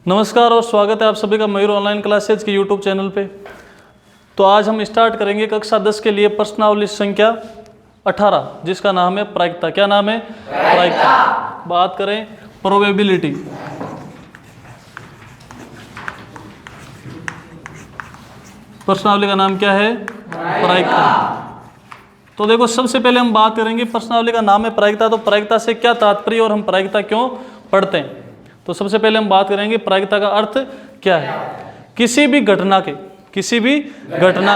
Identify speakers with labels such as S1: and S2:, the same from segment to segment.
S1: नमस्कार और स्वागत है आप सभी का मयूर ऑनलाइन क्लासेज के यूट्यूब चैनल पे। तो आज हम स्टार्ट करेंगे कक्षा 10 के लिए प्रश्नावली संख्या 18 जिसका नाम है प्रायिकता। क्या नाम है? प्रायिकता। बात करें प्रोबेबिलिटी। प्रश्नावली का नाम क्या है? प्रायिकता। तो देखो सबसे पहले हम बात करेंगे, प्रश्नावली का नाम है प्रायिकता, तो प्रायिकता से क्या तात्पर्य और हम प्रायिकता क्यों पढ़ते हैं। तो सबसे पहले हम बात करेंगे प्रायिकता का अर्थ क्या है। किसी भी घटना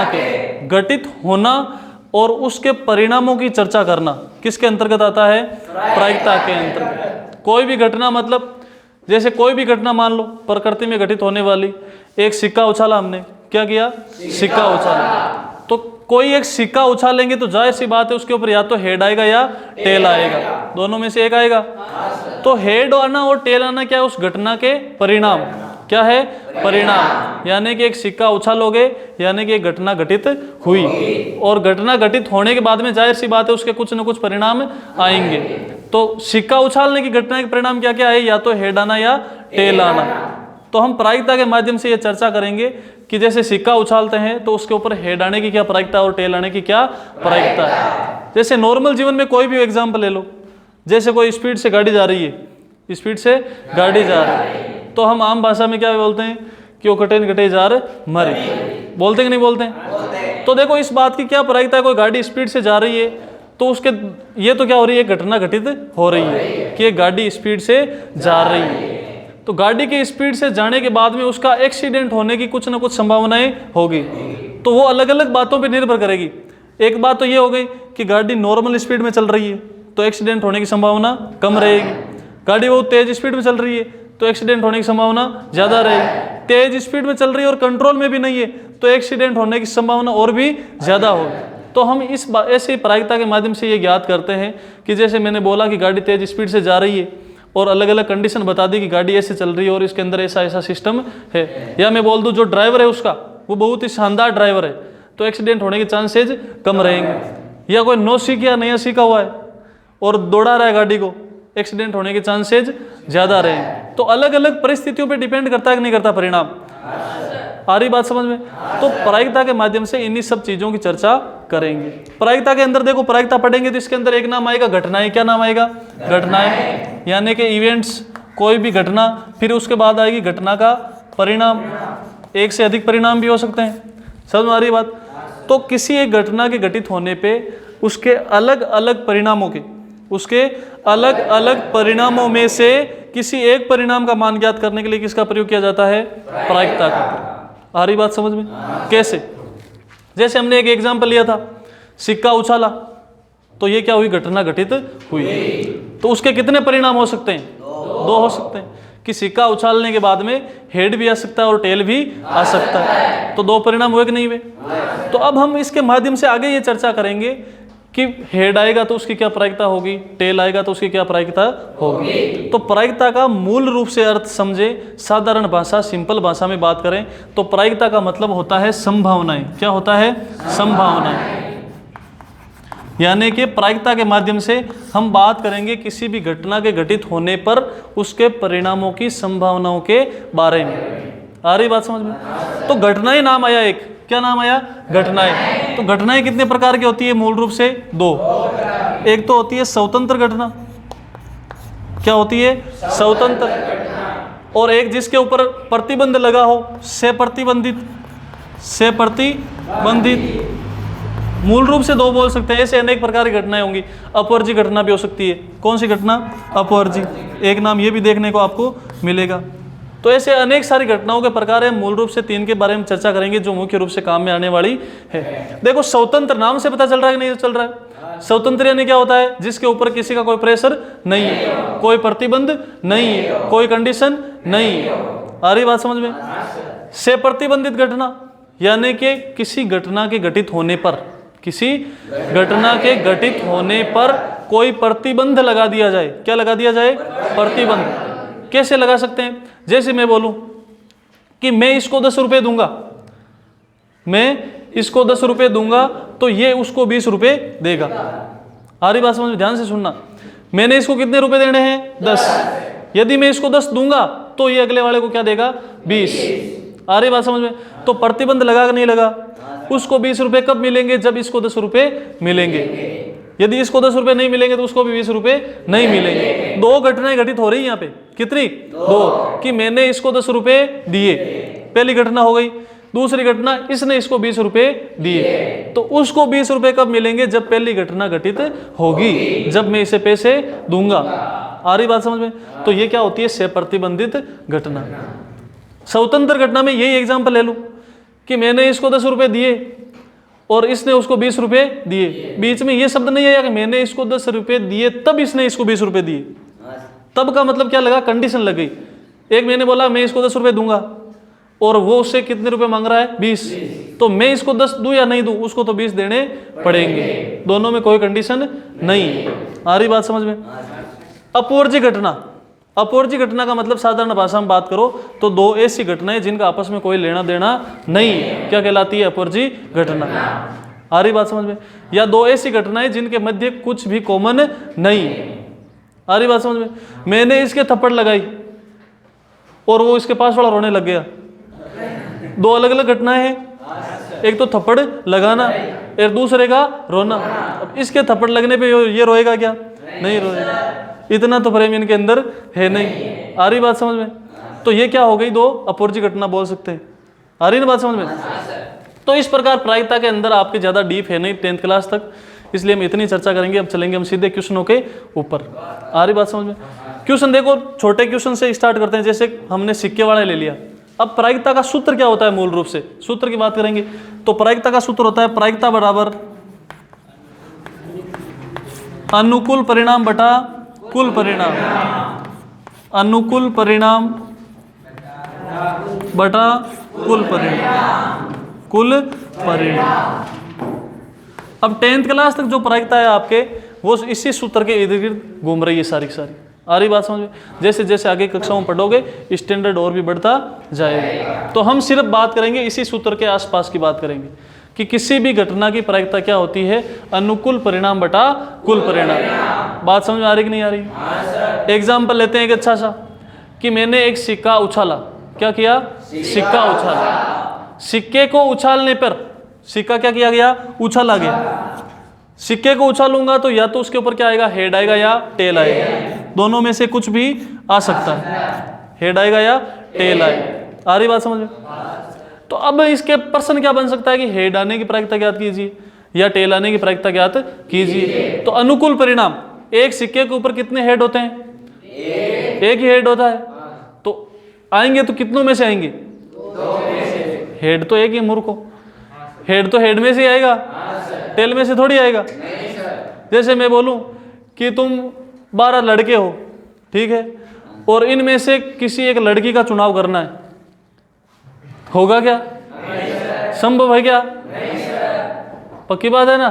S1: के घटित होना और उसके परिणामों की चर्चा करना किसके अंतर्गत आता है? प्रायिकता के अंतर्गत। कोई भी घटना, मतलब जैसे कोई भी घटना मान लो प्रकृति में घटित होने वाली, एक सिक्का उछाला हमने, क्या किया? सिक्का उछाला। तो कोई एक सिक्का उछालेंगे तो जाहिर सी बात है उसके ऊपर या तो हेड आएगा या टेल आएगा, दोनों में से एक आएगा। तो हेड आना और टेल आना क्या है? उस घटना के परिणाम। क्या है? परिणाम। यानी कि एक सिक्का उछालोगे यानी कि एक घटना घटित हुई, और घटना घटित होने के बाद में जाहिर सी बात है उसके कुछ न कुछ परिणाम आएंगे। तो सिक्का उछालने की घटना के परिणाम क्या क्या है? या तो हेड आना या टेल आना। तो हम प्रायिकता के माध्यम से ये चर्चा करेंगे कि जैसे सिक्का उछालते हैं तो उसके ऊपर हेड आने की क्या प्रायिकता और टेल आने की क्या प्रायिकता है। जैसे नॉर्मल जीवन में कोई भी एग्जाम्पल ले लो, जैसे कोई स्पीड से गाड़ी जा रही है, स्पीड से गाड़ी जा रही है, तो हम आम भाषा में क्या बोलते हैं कि वो कटे न कटे जार मरे। बोलते कि नहीं बोलते हैं? तो देखो इस बात की क्या प्रायिकता है, कोई गाड़ी स्पीड से जा रही है तो उसके ये तो क्या हो रही है? घटना घटित हो रही है कि एक गाड़ी स्पीड से जा रही है। तो गाड़ी के स्पीड से जाने के बाद में उसका एक्सीडेंट होने की कुछ ना कुछ संभावनाएं होगी। तो वो अलग अलग बातों पे निर्भर करेगी। एक बात तो ये हो गई कि गाड़ी नॉर्मल स्पीड में चल रही है तो एक्सीडेंट होने की संभावना कम रहेगी। गाड़ी बहुत तेज स्पीड में चल रही है तो एक्सीडेंट होने की संभावना ज़्यादा रहेगी। तेज स्पीड में चल रही है और कंट्रोल में भी नहीं है तो एक्सीडेंट होने की संभावना और भी ज़्यादा होगी। तो हम इस ऐसे प्रायिकता के माध्यम से ये ज्ञात करते हैं कि जैसे मैंने बोला कि गाड़ी तेज स्पीड से जा रही है और अलग अलग कंडीशन बता दी कि गाड़ी ऐसे चल रही है और इसके अंदर ऐसा ऐसा सिस्टम है, या मैं बोल दूं जो ड्राइवर है उसका वो बहुत ही शानदार ड्राइवर है तो एक्सीडेंट होने के चांसेज कम रहेंगे। या कोई नौ सीख या नया सीखा हुआ है और दौड़ा रहा है गाड़ी को, एक्सीडेंट होने के चांसेज ज़्यादा रहेंगे। तो अलग अलग परिस्थितियों पे डिपेंड करता है कि नहीं करता परिणाम। आ रही बात समझ में? तो प्रायिकता के माध्यम से इन्हीं सब चीज़ों की चर्चा करेंगे। प्रायिकता के अंदर देखो, प्रायिकता पढ़ेंगे तो इसके अंदर एक नाम आएगा घटनाएं। क्या नाम आएगा? घटनाएं, यानी कि इवेंट्स, कोई भी घटना, फिर उसके बाद आएगी घटना का परिणाम। एक से अधिक परिणाम भी हो सकते हैं। समझ में आ रही बात? तो किसी एक घटना के घटित होने पे उसके अलग अलग परिणामों में से किसी एक परिणाम का मान ज्ञात करने के लिए किसका प्रयोग किया जाता है? प्रायिकता का। आ रही बात समझ में? कैसे? जैसे हमने एक एग्जाम्पल लिया था, सिक्का उछाला तो ये क्या हुई? घटना घटित हुई। तो उसके कितने परिणाम हो सकते हैं? दो हो सकते हैं कि सिक्का उछालने के बाद में हेड भी आ सकता है और टेल भी आ सकता है। तो दो परिणाम हुए कि नहीं हुए? तो अब हम इसके माध्यम से आगे ये चर्चा करेंगे कि हेड आएगा तो उसकी क्या प्रायिकता होगी, टेल आएगा तो उसकी क्या प्रायिकता होगी। तो प्रायिकता का मूल रूप से अर्थ समझे, साधारण भाषा, सिंपल भाषा में बात करें तो प्रायिकता का मतलब होता है संभावनाएं। क्या होता है? संभावनाएं। यानी कि प्रायिकता के माध्यम से हम बात करेंगे किसी भी घटना के घटित होने पर उसके परिणामों की संभावनाओं के बारे में। आ रही बात समझ में? तो घटनाएं नाम आया एक। क्या नाम आया? घटनाएं। तो घटनाएं कितने प्रकार की होती है? मूल रूप से दो। एक तो होती है स्वतंत्र घटना। क्या होती है? स्वतंत्र। और एक जिसके ऊपर प्रतिबंध लगा हो, से प्रतिबंधित। मूल रूप से दो बोल सकते हैं। ऐसे अनेक प्रकार की घटनाएं होंगी। अपवर्जी घटना भी हो सकती है। कौन सी घटना? अपवर्जी। एक नाम ये भी देखने को आपको मिलेगा। तो ऐसे अनेक सारी घटनाओं के प्रकार हैं। मूल रूप से तीन के बारे में चर्चा करेंगे जो मुख्य रूप से काम में आने वाली है। देखो स्वतंत्र, नाम से पता चल रहा है कि नहीं चल रहा है? स्वतंत्र यानी क्या होता है? जिसके ऊपर किसी का कोई प्रेशर नहीं है, कोई प्रतिबंध नहीं है, कोई कंडीशन नहीं है। आ रही बात समझ में? से प्रतिबंधित घटना यानी कि किसी घटना के घटित होने पर कोई प्रतिबंध लगा दिया जाए। क्या लगा दिया जाए? प्रतिबंध। कैसे लगा सकते हैं? जैसे मैं बोलूं कि मैं इसको 10 रुपए दूंगा, तो ये उसको 20 रुपए देगा। आ रही बात समझ में? ध्यान से सुनना। मैंने इसको कितने रुपए देने हैं? 10। यदि मैं इसको 10 दूंगा तो ये अगले वाले को क्या देगा, 20। आ रही बात समझ में? तो प्रतिबंध लगा कि नहीं लगा? उसको 20 रुपए कब मिलेंगे? जब इसको 10 रुपए मिलेंगे। यदि इसको 10 रुपए नहीं मिलेंगे तो उसको भी 20 रुपए नहीं मिलेंगे। दो घटनाएं घटित हो रही है यहाँ पे, कितनी? दो, कि मैंने इसको 10 रुपए दिए, पहली घटना हो गई। दूसरी घटना, इसने इसको 20 रुपए दिए, तो उसको 20 रुपए कब मिलेंगे? जब पहली घटना घटित होगी, जब मैं इसे पैसे दूंगा। आ रही बात समझ में? तो ये क्या होती है? स्वप्रतिबंधित घटना। स्वतंत्र घटना में यही एग्जाम्पल ले लूं कि मैंने इसको 10 रुपए दिए और इसने उसको 20 रुपए दिए, बीच में ये शब्द नहीं आया कि मैंने इसको 10 रुपए दिए तब इसने इसको 20 रुपए दिए। तब का मतलब क्या लगा? कंडीशन लग गई। एक मैंने बोला मैं इसको 10 रुपए दूंगा और वो उससे कितने रुपए मांग रहा है? 20। तो मैं इसको 10 दूं या नहीं दूं? उसको तो 20 देने पड़ेंगे। दोनों में कोई कंडीशन नहीं। आ रही बात समझ में? अपवर्जी घटना। अपवर्जी घटना का मतलब साधारण भाषा में बात करो तो दो ऐसी घटनाएं जिनका आपस में कोई लेना देना नहीं, क्या कहलाती है? अपवर्जी घटना। आ रही बात समझ में? या दो ऐसी घटनाएं जिनके मध्य कुछ भी कॉमन नहीं। आ रही बात समझ में? मैंने इसके थप्पड़ लगाई और वो इसके पास वाला रोने लग गया। दो अलग अलग घटनाएं हैं, एक तो थप्पड़ लगाना और दूसरे का रोना। अब इसके थप्पड़ लगने पे ये रोएगा क्या? नहीं रोएगा, इतना तो प्रेम इनके अंदर है नहीं। आ रही बात समझ में? तो ये क्या हो गई? दो अपवर्जी घटना बोल सकते हैं। आ रही ना बात समझ में? तो इस प्रकार प्रायिकता के अंदर आपके ज्यादा डीप है नहीं 10th क्लास तक, इसलिए हम इतनी चर्चा करेंगे। अब चलेंगे हम सीधे क्वेश्चनों के ऊपर। आ रही बात समझ में? क्वेश्चन देखो, छोटे क्वेश्चन से स्टार्ट करते हैं। जैसे हमने सिक्के वाला ले लिया। अब प्रायिकता का सूत्र क्या होता है? मूल रूप से सूत्र की बात करेंगे तो प्रायिकता का सूत्र होता है प्रायिकता बराबर अनुकूल परिणाम बटा कुल परिणाम। अनुकूल परिणाम बटा कुल परिणाम। कुल परिणाम। अब 10th क्लास तक जो प्रायिकता है आपके, वो इसी सूत्र के इर्द गिर्द घूम रही है सारी की सारी। आ रही बात समझ में? जैसे जैसे आगे कक्षाओं में पढ़ोगे स्टैंडर्ड और भी बढ़ता जाएगा। तो हम सिर्फ बात करेंगे इसी सूत्र के आसपास की बात करेंगे कि किसी भी घटना की प्रायिकता क्या होती है? अनुकूल परिणाम बटा कुल परिणाम। बात समझ में आ रही कि नहीं आ रही? एग्जाम्पल लेते हैं एक अच्छा सा, कि मैंने एक सिक्का उछाला। क्या किया? सिक्का उछाला। सिक्के को उछालने पर सिक्का क्या किया गया? उछाला गया। सिक्के को उछालूंगा तो या तो उसके ऊपर क्या आएगा? हेड आएगा या टेल आएगा। दोनों में से कुछ भी आ सकता है, हेड आएगा या टेल आएगा। आ रही बात समझ में? तो अब इसके प्रश्न क्या बन सकता है कि हेड आने की प्रायिकता ज्ञात कीजिए या टेल आने की प्रायिकता ज्ञात कीजिए। तो अनुकूल परिणाम, एक सिक्के के ऊपर कितने हेड होते हैं? एक ही हेड होता है। तो आएंगे तो कितनों में से आएंगे? हेड तो एक ही मूर्खों, हेड तो हेड में से आएगा, टेल में से थोड़ी आएगा। जैसे मैं बोलूं कि तुम 12 लड़के हो, ठीक है, और इनमें से किसी एक लड़की का चुनाव करना है, होगा क्या? संभव है क्या? पक्की बात है ना?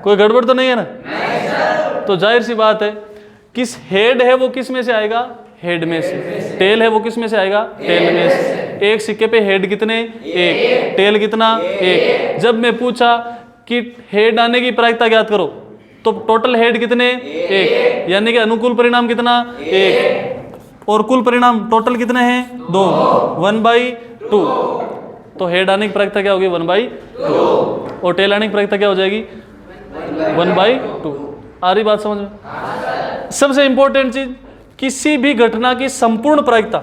S1: कोई गड़बड़ तो नहीं है ना? तो जाहिर सी बात है, किस हेड है वो किस में से आएगा? हेड में से। टेल है वो किस में से आएगा? टेल में से। एक सिक्के पे हेड कितने? एक। टेल कितना? एक। जब मैं पूछा कि हेड आने की प्रायिकता ज्ञात करो तो टोटल हेड कितने? एक। यानी कि अनुकूल परिणाम कितना? एक। और कुल परिणाम टोटल कितने हैं? 2। 1/2। तो हेड आने की प्रायिकता क्या होगी? 1/2। और टेल आने की प्रायिकता क्या हो जाएगी? 1/2। आ रही बात समझ में? सबसे इंपॉर्टेंट चीज, किसी भी घटना की संपूर्ण प्रायिकता,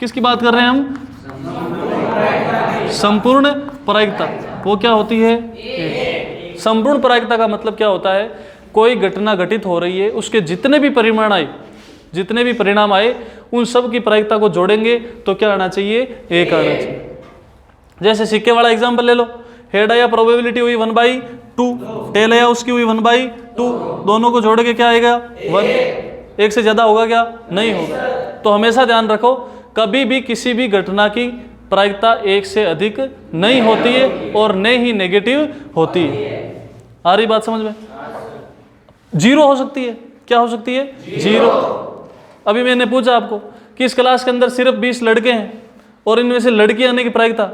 S1: किसकी बात कर रहे हैं हम? संपूर्ण प्रायिकता। वो क्या होती है? संपूर्ण प्रायिकता का मतलब क्या होता है? कोई घटना घटित हो रही है, उसके जितने भी परिमाण आए, जितने भी परिणाम आए, उन सब की प्रायिकता को जोड़ेंगे तो क्या आना चाहिए? एक आना चाहिए। जैसे सिक्के वाला एग्जाम्पल ले लो, हेड आया, प्रोबेबिलिटी हुई 1/2, टेल आया उसकी हुई 1/2, दोनों को जोड़ के क्या आएगा? 1। एक से ज्यादा होगा क्या? नहीं होगा। तो हमेशा ध्यान रखो, कभी भी किसी भी घटना की प्रायिकता एक से अधिक नहीं होती है और न ही नेगेटिव होती है। आ रही बात समझ में? 0 हो सकती है। क्या हो सकती है? 0। अभी मैंने पूछा आपको कि इस क्लास के अंदर सिर्फ 20 लड़के हैं और इनमें से लड़की आने की प्रायिकता,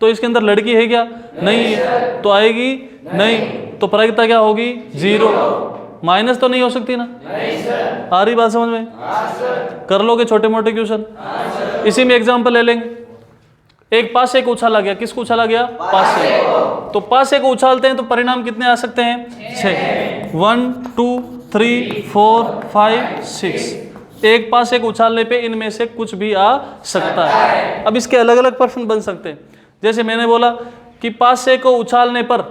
S1: तो इसके अंदर लड़की है क्या? नहीं है, तो आएगी नहीं। तो प्रायिकता क्या होगी? 0। माइनस तो नहीं हो सकती ना? नहीं सर। आ रही बात समझ में? हाँ सर। कर लोगे छोटे मोटे क्वेश्चन? हाँ सर। इसी में एग्जांपल ले लेंगे। एक पासे को उछाला गया, किसको उछाला गया? पासे। तो पासे को उछालते हैं तो परिणाम कितने आ सकते हैं? 6। 1 2 3 4 5 6। एक पासे को उछालने पे इनमें से कुछ भी आ सकता है। अब इसके अलग अलग प्रश्न बन सकते हैं। जैसे मैंने बोला कि पासे को उछालने पर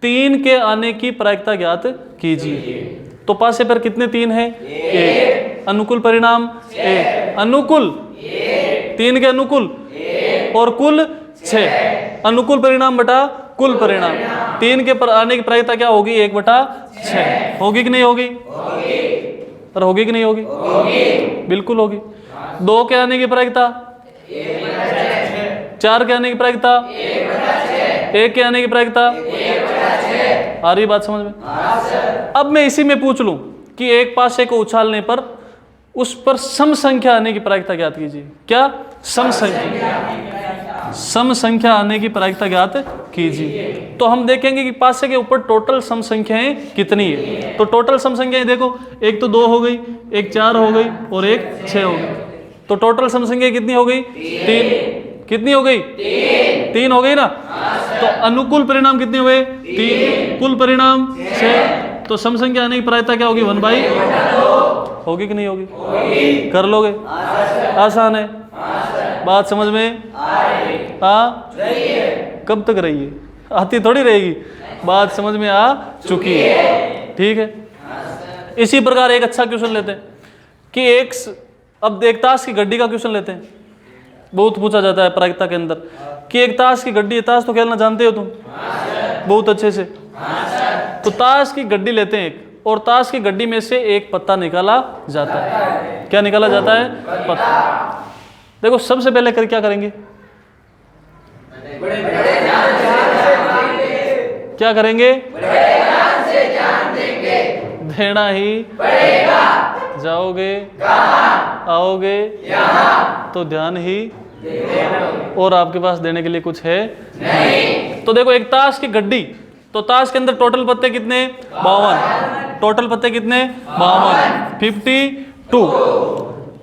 S1: 3 के आने की प्रायिकता ज्ञात कीजिए। तो पासे पर कितने 3 हैं? 1। अनुकूल परिणाम 1। अनुकूल 3 के अनुकूल और कुल 6। अनुकूल परिणाम बटा कुल परिणाम। 3 के पर आने की प्रायिकता क्या होगी? 1/6 होगी कि नहीं होगी? पर होगी कि नहीं होगी? बिल्कुल होगी। 2 के आने की प्रायिकता 4 के आने की प्रायिकता 1 के आने की प्रायिकता। आ रही बात समझ में? अब मैं इसी में पूछ लूं कि एक पासे को उछालने पर उस पर सम संख्या आने की प्रायिकता ज्ञात कीजिए। क्या? सम संख्या। सम संख्या आने की प्रायिकता ज्ञात कीजिए। तो हम देखेंगे कि पासे के ऊपर टोटल सम संख्याएं कितनी है। तो टोटल सम संख्याएं देखो, एक तो 2 हो गई, एक 4 हो गई और एक 6 हो गई। तो टोटल सम संख्या कितनी हो गई? 3। कितनी हो गई? 3 हो गई ना? तो अनुकूल परिणाम कितने हुए? 3। कुल परिणाम 6। तो सम संख्या आने की प्रायिकता क्या होगी? 1/2 होगी कि नहीं होगी? कर लोगे? आसान है। बात समझ में कब तक रही है? आती थोड़ी रहेगी। बात समझ में आ चुकी है। ठीक है। इसी प्रकार एक अच्छा क्वेश्चन लेते हैं कि अब एक ताश की गड्डी का क्वेश्चन लेते हैं। बहुत पूछा जाता है प्रायिकता के अंदर कि एक ताश की गड्डी है। ताश तो खेलना जानते हो तुम बहुत अच्छे से। तो ताश की गड्डी लेते हैं एक, और ताश की गड्डी में से एक पत्ता निकाला जाता है। क्या निकाला जाता है? पत्ता। देखो सबसे पहले क्या करेंगे? क्या करेंगे? देना ही पड़ेगा। जाओगे आओगे तो ध्यान ही, और आपके पास देने के लिए कुछ है नहीं। तो देखो एक ताश की गड्डी, तो ताश के अंदर टोटल पत्ते कितने? 52। टोटल पत्ते कितने? 52। 52।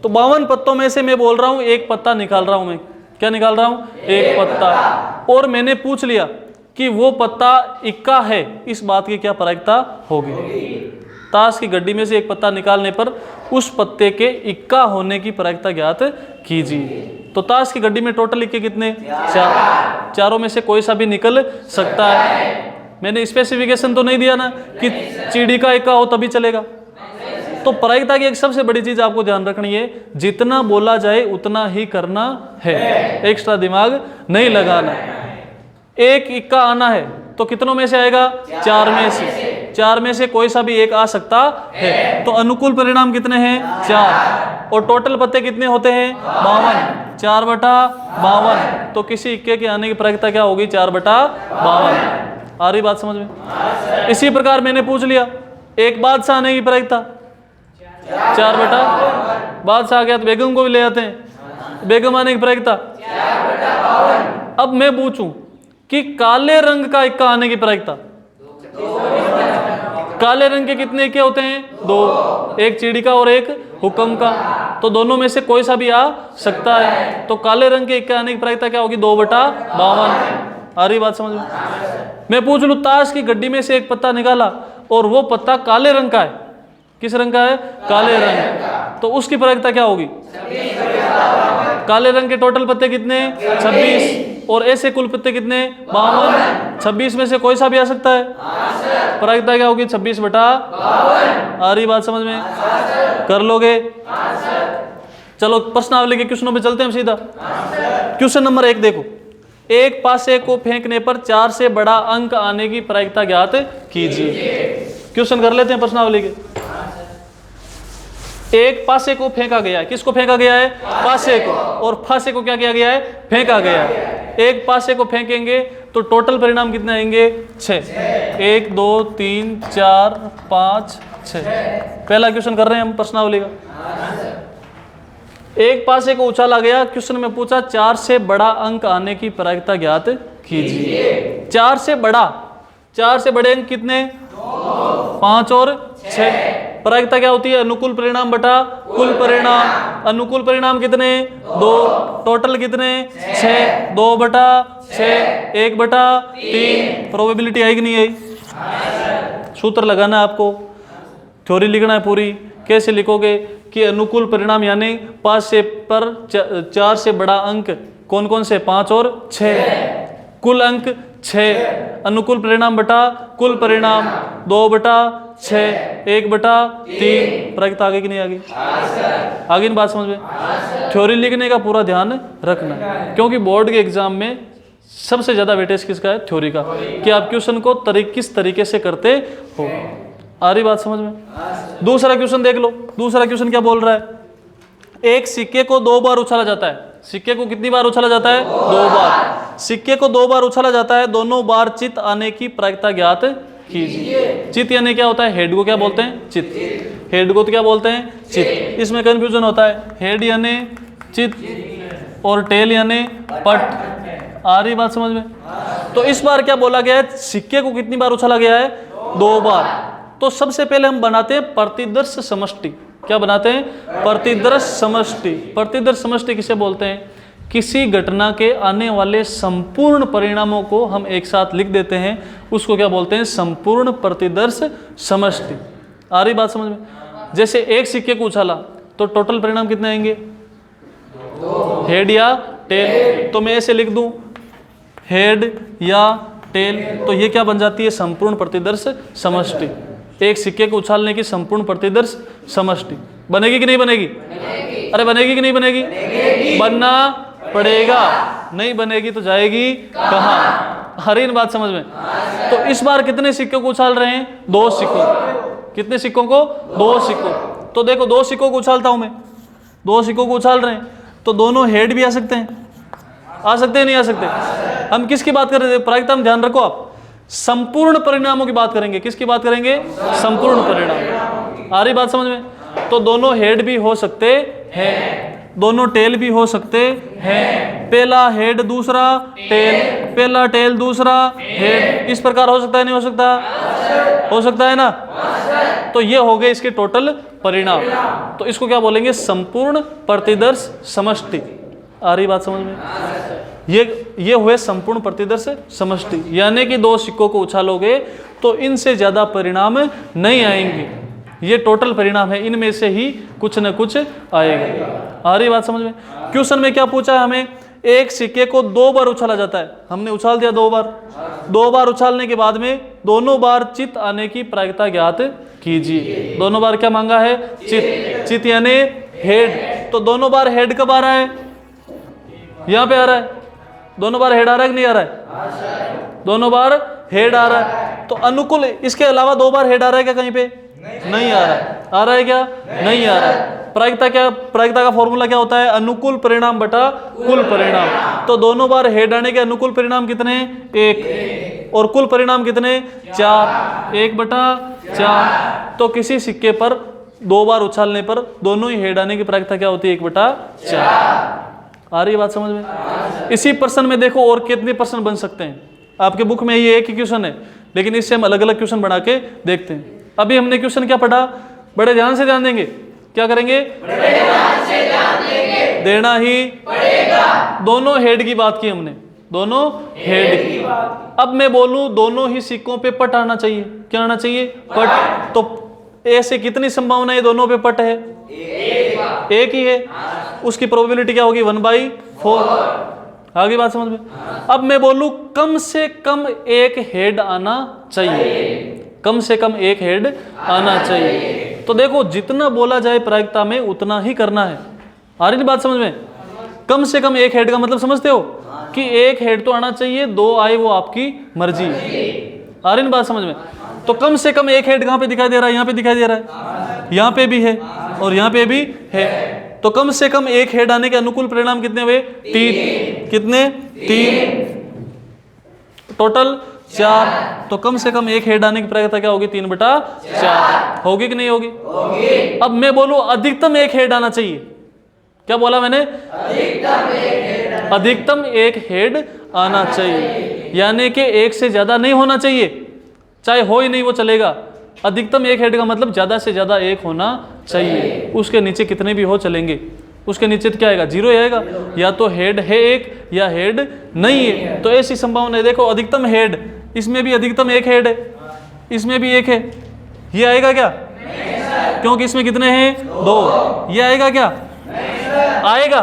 S1: तो 52 पत्तों में से मैं बोल रहा हूं एक पत्ता निकाल रहा हूं मैं। क्या निकाल रहा हूं? एक पत्ता। और मैंने पूछ लिया कि वो पत्ता इक्का है, इस बात की क्या प्रायिकता होगी? ताश की गड्डी में से एक पत्ता निकालने पर उस पत्ते के इक्का होने की प्रायिकता ज्ञात कीजिए। तो ताश की गड्डी में टोटल इक्के कितने? 4। चारों में से कोई सा भी निकल सकता है। मैंने स्पेसिफिकेशन तो नहीं दिया ना कि चिड़ी का इक्का हो तभी चलेगा। तो प्रायिकता की एक सबसे बड़ी चीज आपको ध्यान रखनी है, जितना बोला जाए उतना ही करना है, एक्स्ट्रा दिमाग नहीं लगाना। एक इक्का आना है तो कितनों में से आएगा? 4 में से। 4 में से कोई सा भी एक आ सकता है। तो अनुकूल परिणाम कितने हैं? 4। और टोटल पत्ते कितने होते हैं? 52। 4/52। तो किसी इक्के के आने की प्रायिकता क्या होगी? 4/52। आ रही बात समझ में? इसी प्रकार मैंने पूछ लिया एक बादशाह आने की प्रायिकता 4/52। बादशाह आ गया तो बेगम को भी ले आते हैं। बेगम आने की प्रायिकता 4/52। अब मैं पूछूं कि काले रंग का इक्का आने की प्रायिकता? काले रंग के कितने इक्के होते हैं? 2। एक चिड़ी का और एक हुक्म का। तो दोनों में से कोई सा भी आ सकता है। तो काले रंग के इक्के आने की प्रायिकता क्या होगी? 2/52। आ रही बात समझ में? मैं पूछ लूं ताश की गड्डी में से एक पत्ता निकाला और वो पत्ता काले रंग का है। किस रंग का है? काले रंग। तो उसकी प्रायिकता क्या होगी? काले रंग के टोटल पत्ते कितने? 26। और ऐसे कुल पत्ते कितने? 52। 26 में से कोई सा भी आ सकता है। प्रायिकता क्या होगी? 26/52। आ रही बात समझ में? कर लोगे? चलो प्रश्नावली के क्वेश्चनों पे चलते हैं हम सीधा। क्वेश्चन नंबर 1 देखो, एक पासे को फेंकने पर 4 से बड़ा अंक आने की प्रायिकता ज्ञात कीजिए। क्वेश्चन कर लेते हैं प्रश्नावली के। एक पासे को फेंका गया है। किसको फेंका गया है? पासे को। और फासे को क्या किया गया है? फेंका गया है। एक पासे को फेंकेंगे तो टोटल परिणाम कितने आएंगे? 6। 1 2 3 4 5 6। पहला क्वेश्चन कर रहे हैं हम प्रश्नावली का। एक पासे को उछाला गया, क्वेश्चन में पूछा 4 से बड़ा अंक आने की प्रायिकता ज्ञात कीजिए। 4 से बड़ा, 4 से बड़े अंक कितने? 5 और 6। प्रायिकता क्या होती है? अनुकूल परिणाम बटा कुल परिणाम। अनुकूल परिणाम कितने? 2। टोटल कितने? 6। 2 बटा 6, 1 बटा 3। प्रोबेबिलिटी आई कि नहीं आई? सूत्र लगाना है आपको, थ्योरी लिखना है पूरी। कैसे लिखोगे कि अनुकूल परिणाम यानी 5 से पर 4 से बड़ा अंक कौन कौन से? 5 और 6। कुल अंक 6। अनुकूल परिणाम बटा कुल परिणाम 2 बटा 6, 1 बटा 3। प्रायिकता आगे कि नहीं आगे? आगे इन बात समझ में? थ्योरी लिखने का पूरा ध्यान रखना, क्योंकि बोर्ड के एग्जाम में सबसे ज्यादा वेटेज किसका है? थ्योरी का, कि आप क्वेश्चन को किस तरीके से करते हो। आ रही बात समझ में? दूसरा क्वेश्चन देख लो। दूसरा क्वेश्चन क्या बोल रहा है? एक सिक्के को 2 बार उछाला जाता है। सिक्के को कितनी बार उछाला जाता है? 2 बार। सिक्के को 2 बार उछाला जाता है, दोनों बार चित आने की प्रायिकता ज्ञात कीजिए। चित यानी क्या होता है? हेड को क्या बोलते हैं? चित। हेड को तो क्या बोलते हैं? चित। इसमें कंफ्यूजन होता है, हेड यानी चित और टेल यानी पट। आ रही बात समझ में? तो इस बार क्या बोला गया है? सिक्के को कितनी बार उछाला गया है? 2 बार। तो सबसे पहले हम बनाते हैं प्रतिदर्श समष्टि। क्या बनाते हैं? प्रतिदर्श समष्टि। प्रतिदर्श समष्टि किसे बोलते हैं? किसी घटना के आने वाले संपूर्ण परिणामों को हम एक साथ लिख देते हैं, उसको क्या बोलते हैं? संपूर्ण प्रतिदर्श समष्टि। आ रही बात समझ में? जैसे एक सिक्के को उछाला तो टोटल परिणाम कितने आएंगे? हेड या टेल। तो मैं ऐसे लिख दूं, हेड या टेल, तो ये क्या बन जाती है? संपूर्ण प्रतिदर्श समष्टि। एक सिक्के को उछालने की संपूर्ण प्रतिदर्श समष्टि बनेगी कि नहीं बनेगी? अरे बनेगी कि नहीं बनेगी? बनना पड़ेगा, नहीं बनेगी तो जाएगी कहाँ? हर इन बात समझ में? तो इस बार कितने सिक्कों को उछाल रहे हैं? 2 सिक्कों। कितने सिक्कों को? 2 सिक्कों। तो देखो 2 सिक्कों को उछालता हूं मैं, 2 सिक्कों को उछाल रहे हैं, तो दोनों हेड भी आ सकते हैं। आ सकते हैं नहीं आ सकते? हम किसकी बात कर रहे थे? प्रायिकता में ध्यान रखो आप, संपूर्ण परिणामों की बात करेंगे। किसकी बात करेंगे? संपूर्ण परिणाम। आ रही बात समझ में? तो दोनों हेड भी हो सकते हैं, दोनों टेल भी हो सकते हैं। पहला हेड दूसरा टेल, पहला टेल दूसरा हेड, इस प्रकार हो सकता है नहीं हो सकता? हो सकता है ना? तो ये हो गए इसके टोटल परिणाम। तो इसको क्या बोलेंगे? संपूर्ण प्रतिदर्श समष्टि। आ रही बात समझ में? ये हुए संपूर्ण प्रतिदर्श समष्टि, यानी कि 2 सिक्कों को उछालोगे तो इनसे ज्यादा परिणाम नहीं आएंगे। ये टोटल परिणाम है, इनमें से ही कुछ न कुछ आएगा। आ रही बात समझ में? क्वेश्चन में क्या पूछा है हमें? एक सिक्के को 2 बार उछाला जाता है, हमने उछाल दिया 2 बार। 2 बार उछालने के बाद में दोनों बार चित आने की प्रायिकता ज्ञात कीजिए। दोनों बार क्या मांगा है? चित। चित यानी हेड। तो दोनों बार हेड कब आ रहा है? यहाँ पे आ रहा है। दोनों बार हेड आ रहा है कि नहीं आ रहा है? दोनों बार हेड आ रहा है। तो अनुकूल, इसके अलावा 2 बार हेड आ रहा है क्या कहीं पे? नहीं आ रहा है। आ रहा है क्या? नहीं आ रहा है। प्रायिकता क्या? प्रायिकता का फॉर्मूला क्या होता है? अनुकूल परिणाम बटा कुल परिणाम। तो दोनों बार हेड आने के अनुकूल परिणाम कितने? 1। और कुल परिणाम कितने? 4। 1 बटा 4। तो किसी सिक्के पर 2 बार उछालने पर दोनों ही हेड आने की प्रायिकता क्या होती है? 1 बटा 4। आ रही बात समझ में? इसी प्रश्न में देखो और कितने प्रश्न बन सकते हैं। आपके बुक में ये एक ही क्वेश्चन है, लेकिन इससे हम अलग अलग क्वेश्चन बना के देखते हैं। अभी हमने क्वेश्चन क्या पढ़ा? बड़े ध्यान से ध्यान देंगे। क्या करेंगे? बड़े ध्यान से ध्यान देंगे। देना ही पड़ेगा। दोनों हेड की बात की हमने, दोनों हेड की। अब मैं बोलूं दोनों ही सिक्कों पे पट आना चाहिए। क्या आना चाहिए? पट। तो ऐसे कितनी संभावना है दोनों पे पट है? एक ही है। उसकी प्रोबेबिलिटी क्या होगी? 1/4। आगे बात समझ में? अब मैं बोलूं कम से कम एक हेड आना चाहिए। कम से कम एक हेड आना चाहिए। तो देखो जितना बोला जाए प्रायिकता में उतना ही करना है। आ रही बात समझ में? कम से कम एक हेड का मतलब समझते हो कि एक हेड तो आना चाहिए, 2 आए वो आपकी मर्जी। आ रही बात समझ में? तो कम से कम एक हेड कहाँ पे दिखाई दे रहा है? यहाँ पे दिखाई दे रहा है, यहाँ पे भी है और यहाँ पे भी है। तो कम से कम एक हेड आने के अनुकूल परिणाम कितने हुए? 3। कितने? 3। टोटल 4। तो कम से कम एक हेड आने की प्रायिकता क्या होगी? 3 बटा 4। होगी कि नहीं होगी? होगी। अब मैं बोलूं अधिकतम एक हेड आना चाहिए। क्या बोला मैंने? अधिकतम एक हेड आना चाहिए, यानी कि एक से ज्यादा नहीं होना चाहिए। चाहे हो ही नहीं वो चलेगा, अधिकतम एक हेड का मतलब ज़्यादा से ज़्यादा एक होना चाहिए, उसके नीचे कितने भी हो चलेंगे। उसके नीचे तो क्या आएगा, जीरो ही आएगा, या तो हेड है एक या हेड नहीं है। तो ऐसी संभावना है, देखो अधिकतम हेड, इसमें भी अधिकतम एक हेड है, इसमें भी एक है, ये आएगा क्या? क्योंकि इसमें कितने हैं, दो। ये आएगा क्या? आएगा।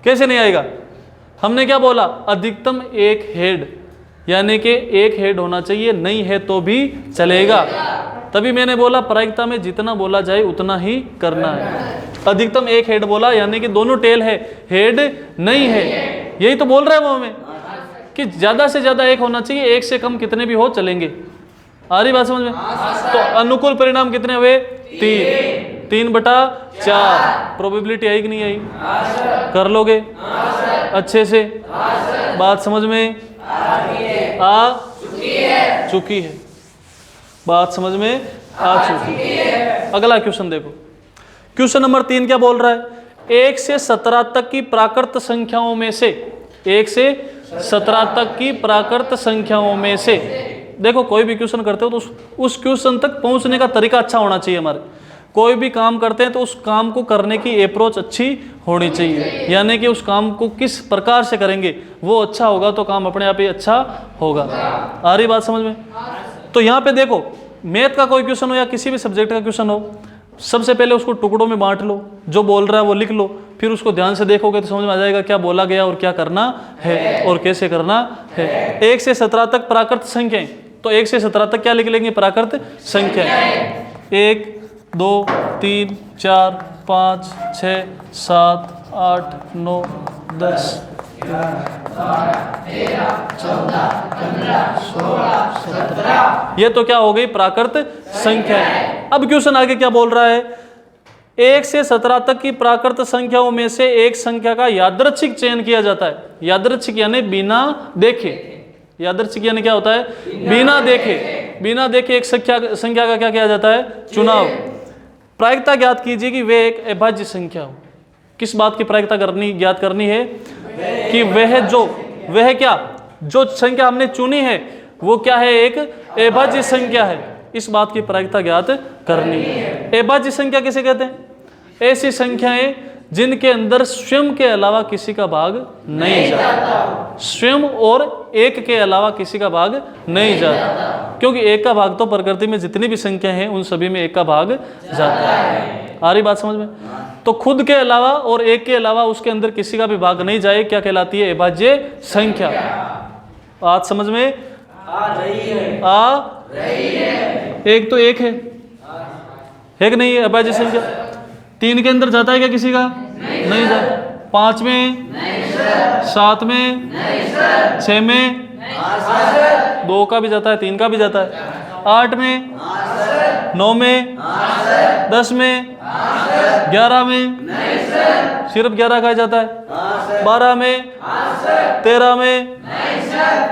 S1: कैसे नहीं आएगा? हमने क्या बोला, अधिकतम एक हेड, यानी कि एक हेड होना चाहिए, नहीं है तो भी चलेगा। तभी मैंने बोला प्रायिकता में जितना बोला जाए उतना ही करना है। अधिकतम एक हेड बोला यानी कि दोनों टेल है, हेड नहीं है। यही तो बोल रहे हैं वो हमें कि ज्यादा से ज्यादा एक होना चाहिए, एक से कम कितने भी हो चलेंगे। आ रही बात समझ में? तो अनुकूल परिणाम कितने हुए? 3, 3/4। प्रोबेबिलिटी आई कि नहीं आई? कर लोगे अच्छे से? बात समझ में आ चुकी है? बात समझ में आ चुकी है। अगला क्वेश्चन देखो, क्वेश्चन नंबर 3 क्या बोल रहा है? 1 से 17 तक की प्राकृत संख्याओं में से, 1 से 17 तक की प्राकृत संख्याओं में से, देखो कोई भी क्वेश्चन करते हो तो उस क्वेश्चन तक पहुंचने का तरीका अच्छा होना चाहिए। हमारे कोई भी काम करते हैं तो उस काम को करने की अप्रोच अच्छी होनी चाहिए, यानी कि उस काम को किस प्रकार से करेंगे वो अच्छा होगा तो काम अपने आप ही अच्छा होगा। आ रही बात समझ में? तो यहाँ पे देखो, मैथ का कोई क्वेश्चन हो या किसी भी सब्जेक्ट का क्वेश्चन हो, सबसे पहले उसको टुकड़ों में बांट लो, जो बोल रहा है वो लिख लो, फिर उसको ध्यान से देखोगे तो समझ में आ जाएगा क्या बोला गया और क्या करना है और कैसे करना है। 1 से 17 तक प्राकृत संख्याएं, तो 1 से 17 तक क्या लिख लेंगे? प्राकृत संख्याएं। 1 2 3 4 5 6 7 8 9 10 ये तो क्या हो गई? प्राकृत संख्या। अब क्वेश्चन आगे क्या बोल रहा है? 1 से 17 तक की प्राकृत संख्याओं में से एक संख्या का यादृच्छिक चयन किया जाता है। यादृच्छिक यानी बिना देखे। यादृच्छिक यानी क्या होता है? बिना देखे। बिना देखे एक संख्या का क्या किया जाता है? चुनाव। प्रायिकता ज्ञात कीजिए कि वे एक अभाज्य संख्या हो। किस बात की प्रायिकता ज्ञात करनी है? कि वह क्या जो संख्या हमने चुनी है वो क्या है? एक अभाज्य संख्या है। इस बात की प्रायिकता ज्ञात करनी है। अभाज्य संख्या किसे कहते हैं? ऐसी संख्याएं जिनके अंदर स्वयं के अलावा किसी का भाग नहीं जाता। स्वयं और एक के अलावा किसी का भाग नहीं जाता, क्योंकि एक का भाग तो प्रकृति में जितनी भी संख्या है उन सभी में एक का भाग जाता है। आ रही बात समझ में? तो खुद के अलावा और एक के अलावा उसके अंदर किसी का भी भाग नहीं जाए, क्या कहलाती है? अभाज्य संख्या। बात समझ में आ रही है? एक तो एक है कि नहीं है अभाज्य संख्या? 3 के अंदर जाता है क्या किसी का? नहीं जाता। 5 में? 7 में? 6 में? 2 का भी जाता है, 3 का भी जाता है। 8 में? 9 में? 10 में? 11 में? सिर्फ 11 का जाता है। 12 में? 13 में?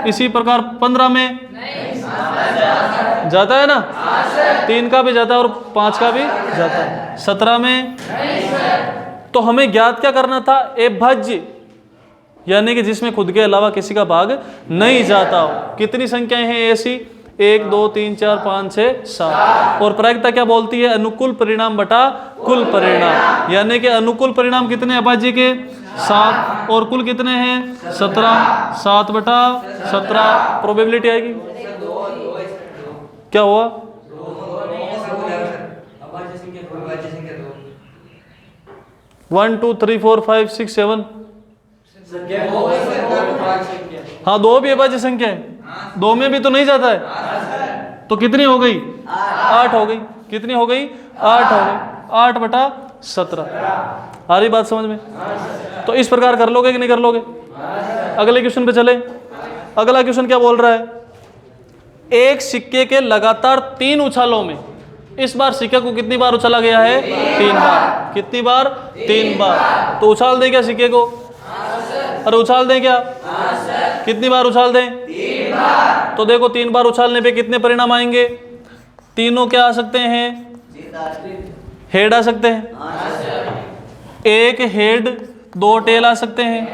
S1: इसी प्रकार 15 में जाता है ना? 3 का भी जाता है और 5 का भी जाता है। 17 में? तो हमें ज्ञात क्या करना था? अभाज्य, यानी कि जिसमें खुद के अलावा किसी का भाग नहीं जाता हो। कितनी संख्याएं हैं ऐसी? 1 2 3 4 5 6 7। और प्रायिकता क्या बोलती है? अनुकूल परिणाम बटा कुल परिणाम, यानी कि अनुकूल परिणाम कितने अभाज्य के? 7 और कुल कितने हैं? 17। 7/17 प्रोबेबिलिटी आएगी। क्या हुआ? 1 2 3 4 5 6 7। हाँ, 2 भी अभाज्य संख्या है। 2 में भी तो नहीं जाता है, तो कितनी हो गई? 8 हो गई। कितनी हो गई? 8 हो गई। 8/17। आ रही बात समझ में? तो इस प्रकार कर लोगे कि नहीं कर लोगे? अगले क्वेश्चन पे चले। अगला क्वेश्चन क्या बोल रहा है? एक सिक्के के लगातार 3 उछालों में, इस बार सिक्के को कितनी बार उछाला गया है? 3 बार। कितनी बार? 3 बार। तो उछाल दें क्या सिक्के को? अरे उछाल दें क्या? कितनी बार उछाल दें? 3 बार। तो देखो 3 बार उछालने पे कितने परिणाम आएंगे? तीनों क्या आ सकते हैं? हेड आ सकते हैं। एक हेड 2 टेल आ सकते हैं।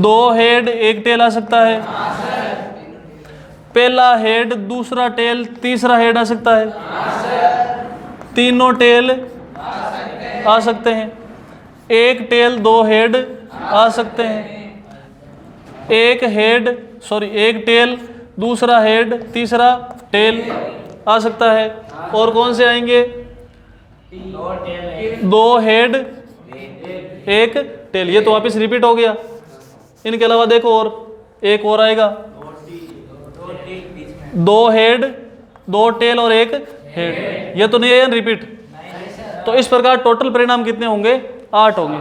S1: 2 हेड 1 टेल आ सकता है। पहला हेड, दूसरा टेल, तीसरा हेड आ सकता है? तीनों टेल आ सकते हैं। एक टेल दो हेड आ सकते हैं। एक टेल, दूसरा हेड, तीसरा टेल आ सकता है। और कौन से आएंगे? दो हेड एक टेल, ये तो वापस रिपीट हो गया। इनके अलावा देखो और एक और आएगा, दो हेड, दो टेल और एक हेड, ये तो नहीं है रिपीट। तो इस प्रकार टोटल परिणाम कितने होंगे? 8 होंगे।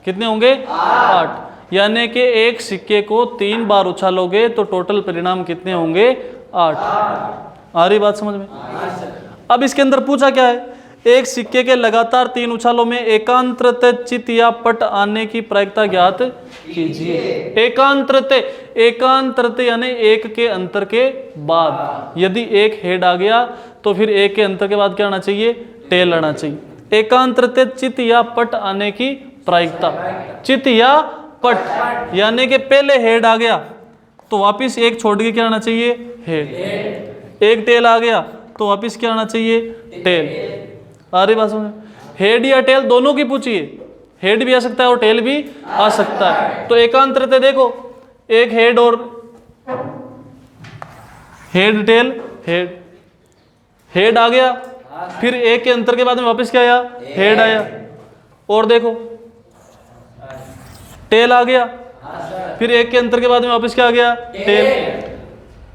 S1: कितने होंगे? 8। यानी कि एक सिक्के को 3 बार उछालोगे तो टोटल परिणाम कितने होंगे? 8। आ रही बात समझ में? अब इसके अंदर पूछा क्या है? एक सिक्के के लगातार 3 उछालों में एकांतरत चित या पट आने की प्रायिकता ज्ञात कीजिए। एकांतरत यानी एक के अंतर के बाद। यदि एक हेड आ गया तो फिर एक के अंतर के बाद क्या आना चाहिए? टेल आना चाहिए। एकांतरत चित या पट आने की प्रायिकता। चित या पट यानी कि पहले हेड आ गया तो वापिस एक छोड़ के क्या आना चाहिए? हेड। एक टेल आ गया तो वापिस क्या आना चाहिए? टेल। आ रही बात समझ? हेड या टेल दोनों की पूछिए, हेड भी आ सकता है और टेल भी आ सकता है। तो एकांतरत देखो, एक हेड और हेड टेल, हेड आ गया, फिर एक के अंतर के बाद में वापस क्या आया? हेड आया। और देखो टेल आ गया, फिर एक के अंतर के बाद में वापस क्या आ गया? टेल।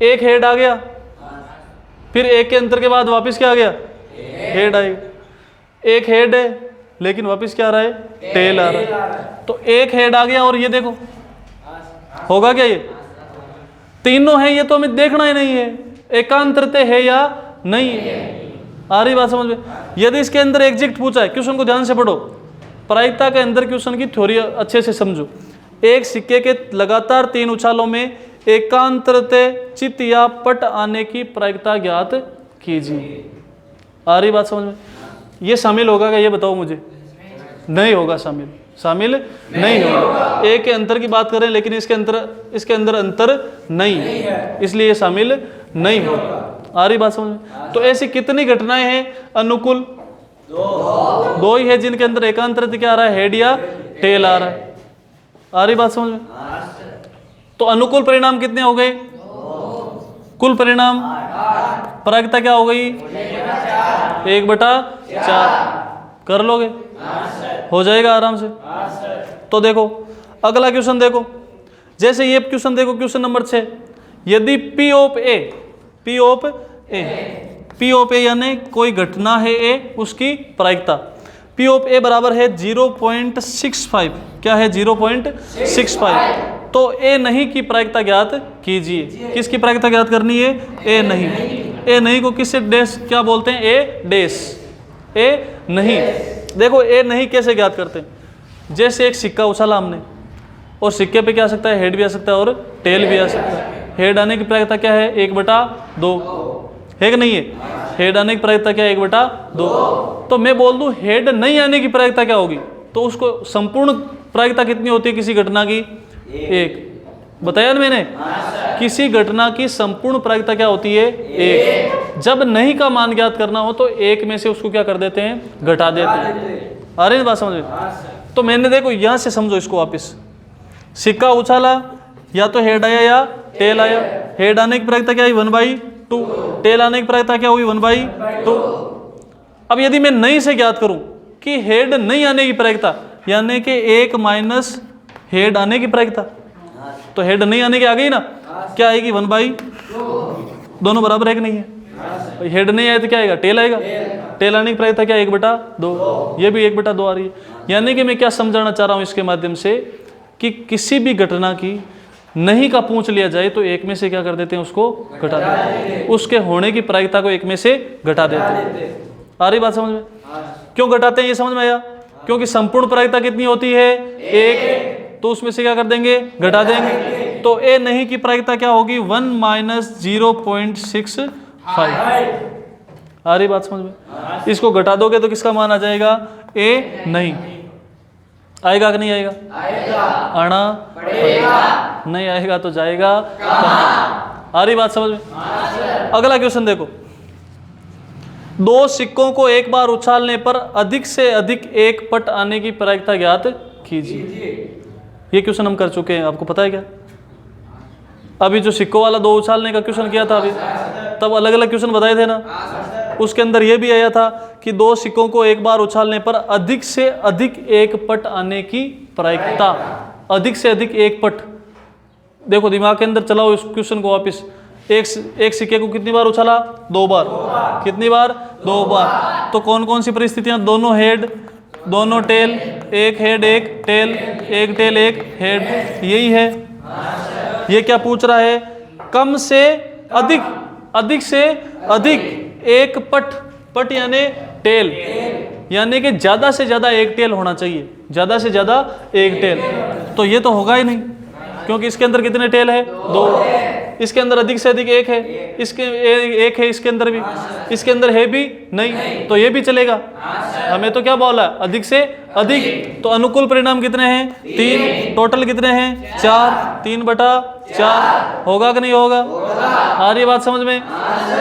S1: एक हेड आ गया, फिर एक के अंतर के बाद वापस क्या आ गया? हेड आएगा। एक हेड है लेकिन वापस क्या आ रहा है? टेल आ रहा है। तो एक हेड आ गया और ये देखो होगा क्या? ये तीनों है, ये तो हमें देखना ही नहीं है एकांतरत है या नहीं है। आ रही बात समझ में? यदि इसके अंदर एग्जैक्ट पूछा है, क्वेश्चन को ध्यान से पढ़ो, प्रायिकता के अंदर क्वेश्चन की थ्योरी अच्छे से समझो। एक सिक्के के लगातार 3 उछालों में एकांतरत चित या पट आने की प्रायिकता ज्ञात कीजिए। आ रही बात समझ में? ये शामिल होगा क्या? ये बताओ मुझे। नहीं होगा शामिल नहीं होगा। एक के अंतर की बात करें लेकिन इसके अंदर अंतर नहीं है, इसलिए ये शामिल नहीं होगा। आ रही बात समझ में? तो ऐसी कितनी घटनाएं हैं अनुकूल? दो ही है जिनके अंदर एकांतरत क्या आ रहा है? हेड या टेल आ रहा है। आ रही बात समझ में? तो अनुकूल परिणाम कितने हो गए? कुल परिणाम प्रायिकता क्या हो गई? 1/4 कर लोगे? हो जाएगा आराम से। तो देखो अगला क्वेश्चन देखो, जैसे ये क्वेश्चन देखो, क्वेश्चन नंबर 6। यदि P ऑफ ए यानी कोई घटना है ए, उसकी प्रायिकता P ऑफ ए बराबर है 0.65। क्या है? 0.65। तो ए नहीं की प्रायिकता ज्ञात कीजिए। किसकी प्रायिकता ज्ञात करनी है? ए नहीं। ए नहीं को किससे डैश क्या बोलते हैं? ए डैश। ए नहीं। देखो ए नहीं कैसे ज्ञात करते हैं? जैसे एक सिक्का उछाला हमने और सिक्के पे क्या आ सकता है? हेड भी आ सकता है और टेल भी आ सकता है। हेड आने की प्रायिकता क्या है? 1/2 है कि नहीं है? हेड आने की प्रायिकता क्या है? 1/2। तो मैं बोल दूं हेड नहीं आने की प्रायिकता क्या होगी, तो उसको संपूर्ण प्रायिकता कितनी होती है किसी घटना की? 1। बताया ना मैंने? किसी घटना की संपूर्ण प्रायिकता क्या होती है? 1। जब नहीं का मान ज्ञात करना हो तो 1 में से उसको क्या कर देते हैं? घटा देते हैं। आ रही बात समझ में? तो मैंने देखो यहां से समझो इसको वापिस। सिक्का उछाला, या तो हेड आया या टेल आया। हेड आने की प्रायिकता क्या है? 1/2। टेल आने की प्रायिकता क्या हुई? 1/2। अब यदि मैं नहीं से ज्ञात करूं कि हेड नहीं आने की प्रायिकता, यानी कि 1 माइनस हेड आने की प्रायिकता, तो हेड नहीं आने की आ गई ना, क्या आएगी? 1/2। दोनों बराबर है कि नहीं है? हेड नहीं आए तो क्या आएगा? टेल आएगा। टेल आने की प्रायिकता क्या? 1/2। ये भी 1/2 आ रही है। यानी कि मैं क्या समझाना चाह रहा हूं इसके माध्यम से कि किसी भी घटना की नहीं का पूछ लिया जाए तो 1 में से क्या कर देते हैं? उसको घटा देते हैं। उसके होने की प्रायिकता को 1 में से घटा देते हैं। आ रही बात समझ में? क्यों घटाते हैं ये समझ में आया? क्योंकि संपूर्ण प्रायिकता कितनी होती है? 1। तो उसमें से क्या कर देंगे? घटा देंगे। तो ए नहीं की प्रायिकता क्या होगी? 1 माइनस 0.65। आ रही बात समझ में? इसको घटा दोगे तो किसका मान आ जाएगा? ए नहीं। आएगा कि नहीं आएगा? आना पड़ेगा। नहीं आएगा तो जाएगा कहाँ? आ रही बात समझ में? अगला क्वेश्चन देखो, दो सिक्कों को एक बार उछालने पर अधिक से अधिक एक पट आने की प्रायिकता ज्ञात कीजिए। ये क्वेश्चन हम कर चुके हैं, आपको पता है क्या? अभी जो सिक्कों वाला दो उछालने का क्वेश्चन किया था अभी, तब अलग अलग क्वेश्चन बताए थे ना, उसके अंदर ये भी आया था कि दो सिक्कों को एक बार उछालने पर अधिक से अधिक एक पट आने की प्रायिकता, अधिक से अधिक एक पट। देखो दिमाग के अंदर चलाओ इस क्वेश्चन को वापस। एक सिक्के को कितनी बार उछाला? 2 बार। कितनी बार? 2 बार। तो कौन कौन सी परिस्थितियां? दोनों हेड, दोनों टेल, एक हेड एक टेल, एक टेल एक हेड, यही है। ये क्या पूछ रहा है? कम से अधिक, अधिक से अधिक एक पट, पट यानी टेल, यानी कि ज्यादा से ज्यादा एक टेल होना चाहिए, ज्यादा से ज्यादा एक टेल। तो ये तो होगा ही नहीं, क्योंकि इसके अंदर कितने टेल है? 2। इसके अंदर अधिक से अधिक एक है, इसके एक है, इसके अंदर भी, इसके अंदर है भी नहीं, तो ये भी चलेगा। हमें तो क्या बोला? अधिक से अधिक। तो अनुकूल परिणाम कितने हैं? 3। टोटल कितने हैं? 4। 3/4 होगा कि नहीं होगा? आ रही बात समझ में?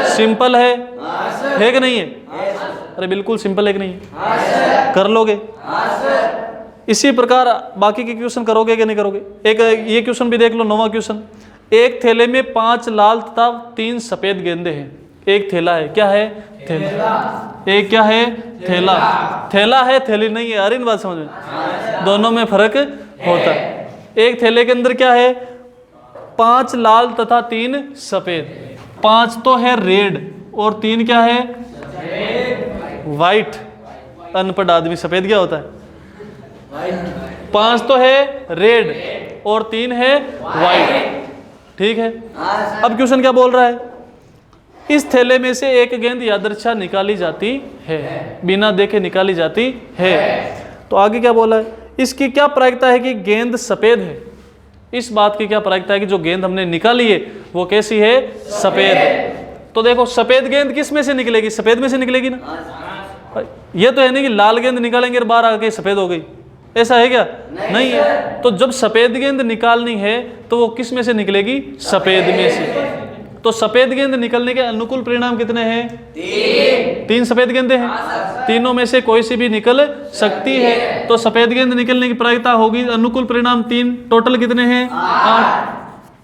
S1: सिंपल है कि नहीं है? अरे बिल्कुल सिंपल है कि नहीं? कर लोगे? इसी प्रकार बाकी के क्वेश्चन करोगे कि नहीं करोगे? एक ये क्वेश्चन भी देख लो, 9वां क्वेश्चन। एक थैले में 5 लाल तथा 3 सफेद गेंदे हैं। एक थैला है, क्या है? थैला। एक क्या है? थैला। थैला है, थैली नहीं है। अरे इन बात समझ में? दोनों में फर्क होता है। एक थैले के अंदर क्या है? 5 लाल तथा 3 सफेद। 5 तो है रेड और 3 क्या है? व्हाइट। अनपढ़ आदमी सफेद क्या होता है? 5 तो है रेड और 3 है व्हाइट। ठीक है। अब क्वेश्चन क्या बोल रहा है? इस थैले में से एक गेंद यादृच्छा निकाली जाती है, बिना देखे निकाली जाती है। तो आगे क्या बोला है? इसकी क्या प्रायिकता है कि गेंद सफेद है? इस बात की क्या प्रायिकता है कि जो गेंद हमने निकाली है वो कैसी है? सफेद है। तो देखो सफेद गेंद किस में से निकलेगी? सफेद में से निकलेगी ना। ये तो है नहीं कि लाल गेंद निकालेंगे और बाहर आके सफेद हो गई, ऐसा है क्या? नहीं है। तो जब सफेद गेंद निकालनी है तो वो किस में से निकलेगी? सफेद में से। तो सफेद गेंद निकलने के अनुकूल परिणाम कितने हैं? 3 सफेद गेंदें हैं, तीनों में से कोई सी भी निकल सकती है। तो सफेद गेंद निकलने की प्रायिकता होगी अनुकूल परिणाम 3। टोटल कितने हैं? 8।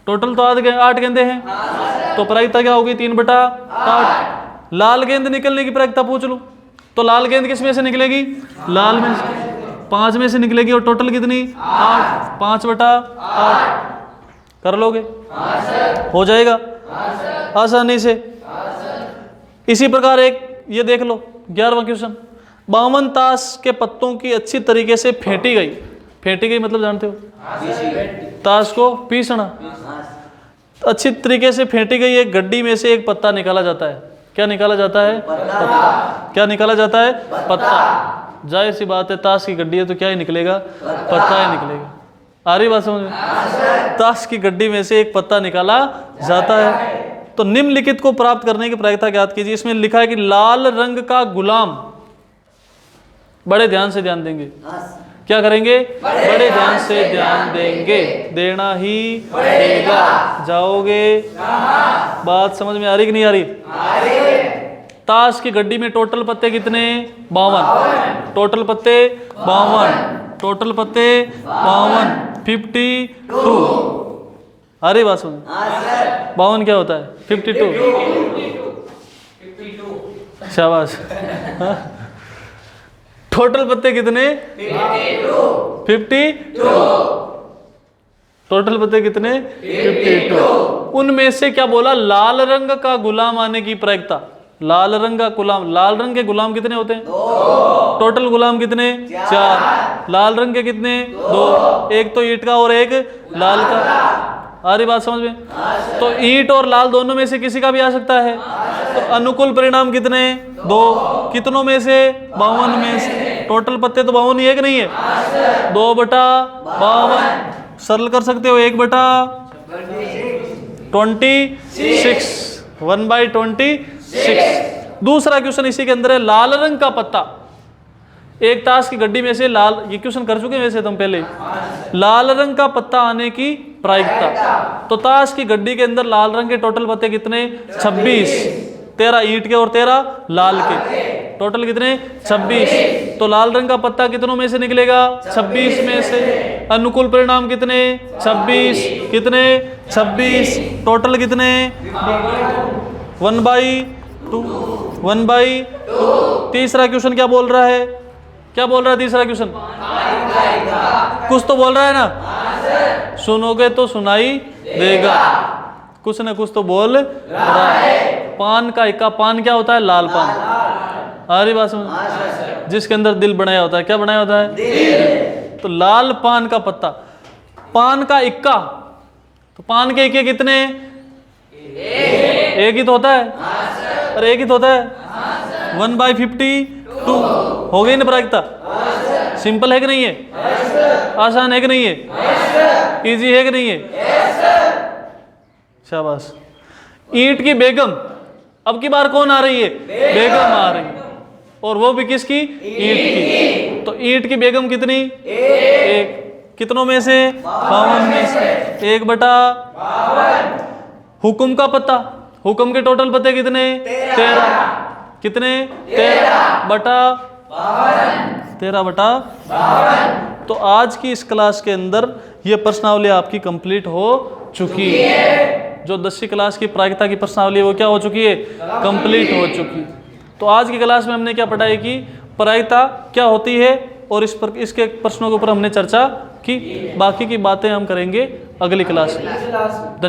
S1: टोटल तो 8 गेंदें हैं, तो प्रायिकता क्या होगी? 3/8। लाल गेंद निकलने की प्रायिकता पूछ लो, तो लाल गेंद किस में से निकलेगी? लाल में से। 5 में से निकलेगी और टोटल कितनी? 8। 5/8 कर लोगे? हो जाएगा आसानी से। इसी प्रकार एक ये देख लो 11वां क्वेश्चन। 52 ताश के पत्तों की अच्छी तरीके से फेंटी गई। फेंटी गई मतलब जानते हो? ताश को पीसना। अच्छी तरीके से फेंटी गई एक गड्डी में से एक पत्ता निकाला जाता है। क्या निकाला जाता है? पत्ता। क्या निकाला जाता है? पत्ता। जाहिर सी बात है, ताश की गड्डी है तो क्या ही निकलेगा? पत्ता ही निकलेगा। आ रही बात समझ में? ताश की गड्डी में से एक पत्ता निकाला जाता है। तो निम्नलिखित को प्राप्त करने की प्रायिकता ज्ञात कीजिए। इसमें लिखा है कि लाल रंग का गुलाम, बड़े ध्यान से ध्यान देंगे। क्या करेंगे? बड़े ध्यान से ध्यान देंगे, देना ही पड़ेगा। जाओगे? बात समझ में आ रही कि नहीं आ रही? ताश की गड्डी में टोटल पत्ते कितने? 52। टोटल पत्ते 52। टोटल पत्ते 52। 52। अरे बात सुन, 52 क्या होता है? 52। शाबाश। टोटल पत्ते कितने? 52। टोटल पत्ते कितने? 52। उनमें से क्या बोला? लाल रंग का गुलाम आने की प्रायिकता। लाल रंग का गुलाम, लाल रंग के गुलाम कितने होते हैं? 2। टोटल गुलाम कितने? 4। लाल रंग के कितने? 2। एक तो ईंट का और एक लाल का। आ रही बात समझ में? तो ईंट और लाल दोनों में से किसी का भी आ सकता है। तो अनुकूल परिणाम कितने? 2। कितनों में से? 52 में से। टोटल पत्ते तो 52 ही है कि नहीं है? 2/52 सरल कर सकते हो। 1/26 1/26। दूसरा क्वेश्चन इसी के अंदर है। लाल रंग का पत्ता, एक ताश की गड्डी में से लाल, ये क्वेश्चन कर चुके हैं वैसे तुम पहले। लाल रंग का पत्ता आने की प्रायिकता। तो ताश की गड्डी के अंदर लाल रंग के टोटल पत्ते कितने? 26। 13 ईंट के और 13 लाल के, टोटल कितने? 26। तो लाल रंग का पत्ता कितनों में से निकलेगा? 26 में से। अनुकूल परिणाम कितने? 26। कितने? 26। टोटल कितने? 1/2। 1/2। तीसरा क्वेश्चन क्या बोल रहा है? क्या बोल रहा है तीसरा क्वेश्चन? कुछ तो बोल रहा है ना, सुनोगे तो सुनाई देगा, कुछ ना कुछ तो बोल रहा है। पान का इक्का, पान क्या होता है? लाल पान। आ रही बात समझ? जिसके अंदर दिल बनाया होता है, क्या बनाया होता है? तो लाल पान का पत्ता, पान का इक्का, तो पान के इक्के कितने? एक ही तो होता है, अरे एक ही तो होता है। 1/52 हो गई ना प्रायिकता? सिंपल है कि नहीं है? आसान है कि नहीं है? इजी है कि नहीं है? शाबाश। ईंट की बेगम, अब की बार कौन आ रही है? बेगम आ रही है, और वो भी किसकी? ईंट की। तो ईंट की बेगम कितनी? एक। कितनों में से? 52 में से। 1/52। हुक्म का पत्ता, हुक्म के टोटल पत्ते कितने? 13। कितने? 13/52। तो आज की इस क्लास के अंदर ये प्रश्नावली आपकी कंप्लीट हो चुकी है। जो 10वीं क्लास की प्रायिकता की प्रश्नावली है वो क्या हो चुकी है? कंप्लीट हो चुकी। तो आज की क्लास में हमने क्या पढ़ाई की? प्रायिकता क्या होती है, और इसके प्रश्नों के ऊपर हमने चर्चा की। बाकी की बातें हम करेंगे अगली क्लास में। धन्यवाद।